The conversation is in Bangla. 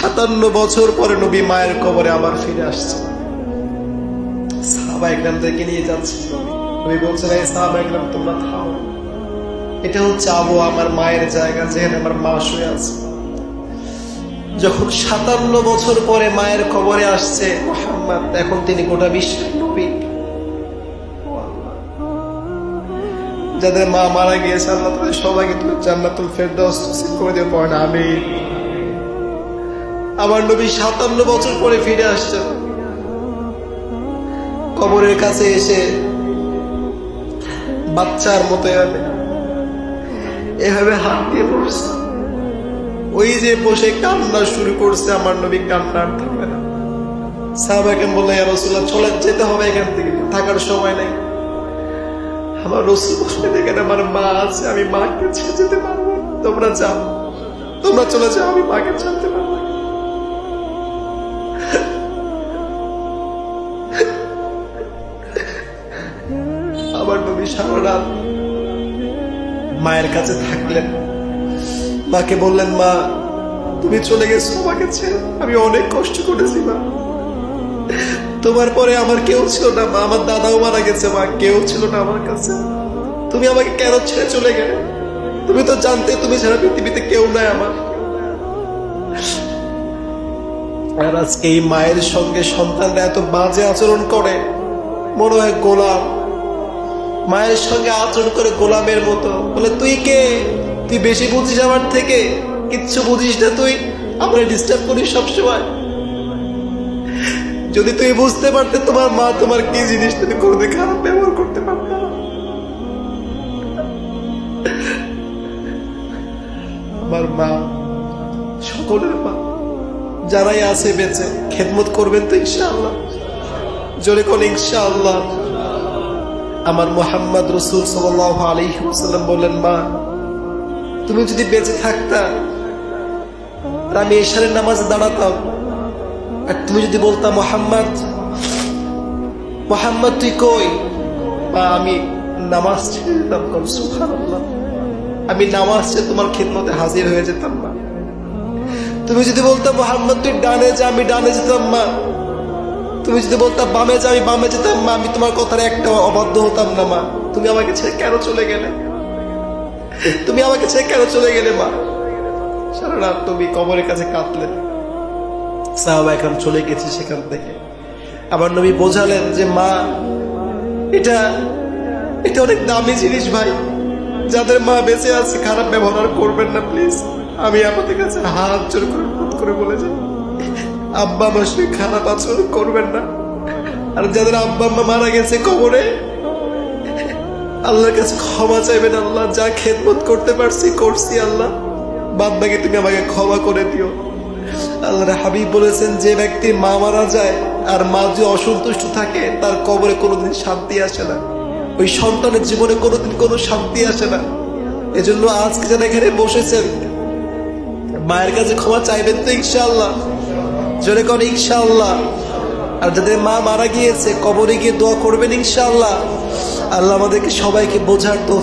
57 বছর পরে নবী মায়ের কবরে আবার ফিরে আসছে। সাহাবা একরামদেরকে নিয়ে যাচ্ছে। নবী বলছেন, এই সাহাবা একরাম তোমরা থামো, এটা হচ্ছে আমার মায়ের জায়গা, যেখানে আমার মা শুয়ে আছে। যখন 57 বছর পরে মায়ের কবরে আসছে মুহাম্মদ, এখন তিনি গোটা বিশ্বের নবী। যাদের মা মারা গিয়েছে আল্লাহ তাদের সবাইকে তুমি জান্নাতুল ফেরদাউস নসিব করে দিও, পড়েন আমিন। আমার নবী 57 বছর পরে ফিরে আসছেন। কবরের কাছে এসে বাচ্চার মতো এভাবে হাত দিয়ে বসছে। ওই যে বসে কান্না শুরু করছে, আমার নবী কান্না আর থাকবে না। সাহাবাকে বললেন, ইয়া রাসূলুল্লাহ চলে যেতে হবে এখান থেকে, থাকার সময় নেই। আমার রাসূল বললেন, এখানে আমার মা আছে, আমি মাকে ছেড়ে যেতে পারবো না, তোমরা যাও, তোমরা চলে যাও, আমি মাকে ছাড়তে পারবো না। আমার নবী সারা রাত মায়ের কাছে থাকলেন। মাকে বললেন, মা তুমি চলে গেছো আমাকে ছেড়ে, আমি অনেক কষ্ট করেছি মা, তোমার পরে আমার কেউ ছিল না মা, আমার দাদাও মারা গেছে মা, কেউ ছিল না আমার কাছে, তুমি আমাকে কেন ছেড়ে চলে গেলে? তুমি তো জানতে তুমি ছাড়া পৃথিবীতে কেউ নাই আমার। আর আজকে এই মায়ের সঙ্গে সন্তানরা এত বাজে আচরণ করে, মনে হয় গোলাম। মায়ের সঙ্গে আচরণ করে গোলামের মতো, বলে তুই কে, তুই বেশি বুঝিস আমার থেকে, কিচ্ছু বুঝিস না তুই, আমরা ডিস্টার্ব করিস সবসময়। যদি তুই বুঝতে পারতে তোমার মা তোমার কি জিনিস, তুমি কোনোদিন খারাপ ব্যবহার করতে পারতে না। আমার মা সকলের মা, যারাই আছে বেঁচে খেদমত করবেন তো ইনশাআল্লাহ, জোরে কোন ইনশাআল্লাহ। আমার মুহাম্মদ রাসূল সাল্লাল্লাহু আলাইহি ওয়াসাল্লাম বললেন, মা তুমি যদি বেঁচে থাকতা আর আমি এশারের নামাজে দাঁড়াতাম, আর তুমি যদি বলতা মুহাম্মদ মুহাম্মদ তুই কই, মা আমি নামাজ ছেড়ে দিতাম। সুবহানাল্লাহ, আমি নামাজ ছেড়ে তোমার খিদমতে হাজির হয়ে যেতাম মা। তুমি যদি বলতা মুহাম্মদ তুই ডানে যা, আমি ডানে যেতাম মা। তুমি যদি বলতা বামে যা, আমি বামে যেতাম মা। আমি তোমার কথার একটা অবাধ্য হতাম না মা। তুমি আমাকে ছেড়ে কেন চলে গেলে? তুমি আমাকে ছেড়ে কেন চলে গেলে মা? সারা রাত তুমি কবরের কাছে কাঁদলেন। সাহাবা একরাম চলে গেছে সেখান থেকে। আমার নবী বোঝালেন যে মা এটা অনেক দামি জিনিস ভাই, যাদের মা বেঁচে আছে খারাপ ব্যবহার করবেন না প্লিজ। আমি আমাদের কাছে হাত জোর করে অনুরোধ করে বলে যাই, আব্বা আমার সঙ্গে খারাপ আচরণ করবেন না। আর যাদের আব্বা আম্মা মারা গেছে কবরে, আল্লাহর কাছে ক্ষমা চাইবেন। আল্লাহ যা খেদমত করতে পারছি করছি, আল্লাহ বাদ বাকি তুমি আমাকে ক্ষমা করে দিও। আল্লাহর হাবিব বলেছেন, যে ব্যক্তির মা মারা যায় আর মা যদি অসন্তুষ্ট থাকে, তার কবরে কোনোদিন শান্তি আসে না, ওই সন্তানের জীবনে কোনোদিন কোনো শান্তি আসে না। এজন্য আজকে যারা এখানে বসেছেন, মায়ের কাছে ক্ষমা চাইবেন তো ইনশাআল্লাহ, জোরে করে ইনশাআল্লাহ। আর যাদের মা মারা গিয়েছে কবরে গিয়ে দোয়া করবেন ইনশাআল্লাহ। আল্লাহ আমাদেরকে সবাইকে বোঝার তো